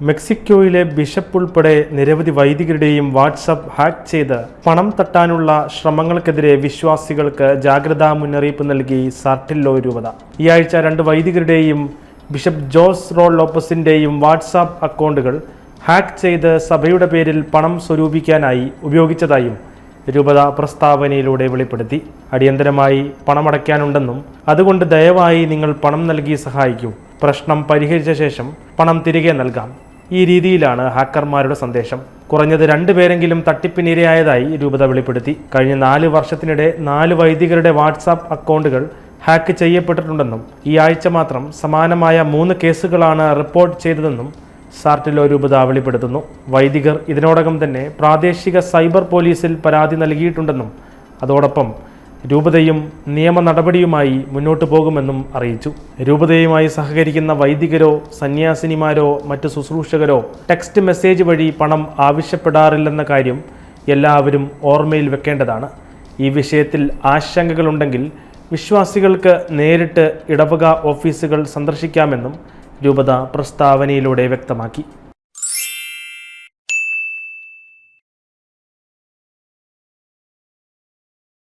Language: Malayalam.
മെക്സിക്കോയിലെ ബിഷപ്പ് ഉൾപ്പെടെ നിരവധി വൈദികരുടെയും വാട്സാപ്പ് ഹാക്ക് ചെയ്ത് പണം തട്ടാനുള്ള ശ്രമങ്ങൾക്കെതിരെ വിശ്വാസികൾക്ക് ജാഗ്രതാ മുന്നറിയിപ്പ് നൽകി സാർട്ടില്ലോ രൂപത. ഈ ആഴ്ച 2 വൈദികരുടെയും ബിഷപ്പ് ജോസ് റോൾ ലോപ്പസിന്റെയും വാട്സാപ്പ് അക്കൗണ്ടുകൾ ഹാക്ക് ചെയ്ത് സഭയുടെ പേരിൽ പണം സ്വരൂപിക്കാനായി ഉപയോഗിച്ചതായും രൂപത പ്രസ്താവനയിലൂടെ വെളിപ്പെടുത്തി. അടിയന്തരമായി പണമടയ്ക്കാനുണ്ടെന്നും അതുകൊണ്ട് ദയവായി നിങ്ങൾ പണം നൽകി സഹായിക്കൂ. പ്രശ്നം പരിഹരിച്ച ശേഷം പണം തിരികെ നൽകാം. ഈ രീതിയിലാണ് ഹാക്കർമാരുടെ സന്ദേശം. കുറഞ്ഞത് 2 പേരെങ്കിലും തട്ടിപ്പിനിരയായതായി രൂപത വെളിപ്പെടുത്തി. കഴിഞ്ഞ 4 വർഷത്തിനിടെ 4 വൈദികരുടെ വാട്സാപ്പ് അക്കൗണ്ടുകൾ ഹാക്ക് ചെയ്യപ്പെട്ടിട്ടുണ്ടെന്നും ഈ ആഴ്ച മാത്രം സമാനമായ 3 കേസുകളാണ് റിപ്പോർട്ട് ചെയ്തതെന്നും സാർട്ടില്ലോ രൂപത വെളിപ്പെടുത്തുന്നു. വൈദികർ ഇതിനോടകം തന്നെ പ്രാദേശിക സൈബർ പോലീസിൽ പരാതി നൽകിയിട്ടുണ്ടെന്നും അതോടൊപ്പം രൂപതയും നിയമ നടപടിയുമായി മുന്നോട്ടു പോകുമെന്നും അറിയിച്ചു. രൂപതയുമായി സഹകരിക്കുന്ന വൈദികരോ സന്യാസിനിമാരോ മറ്റ് ശുശ്രൂഷകരോ ടെക്സ്റ്റ് മെസ്സേജ് വഴി പണം ആവശ്യപ്പെടാറില്ലെന്ന കാര്യം എല്ലാവരും ഓർമ്മയിൽ വെക്കേണ്ടതാണ്. ഈ വിഷയത്തിൽ ആശങ്കകളുണ്ടെങ്കിൽ വിശ്വാസികൾക്ക് നേരിട്ട് ഇടവക ഓഫീസുകൾ സന്ദർശിക്കാമെന്നും രൂപത പ്രസ്താവനയിലൂടെ വ്യക്തമാക്കി.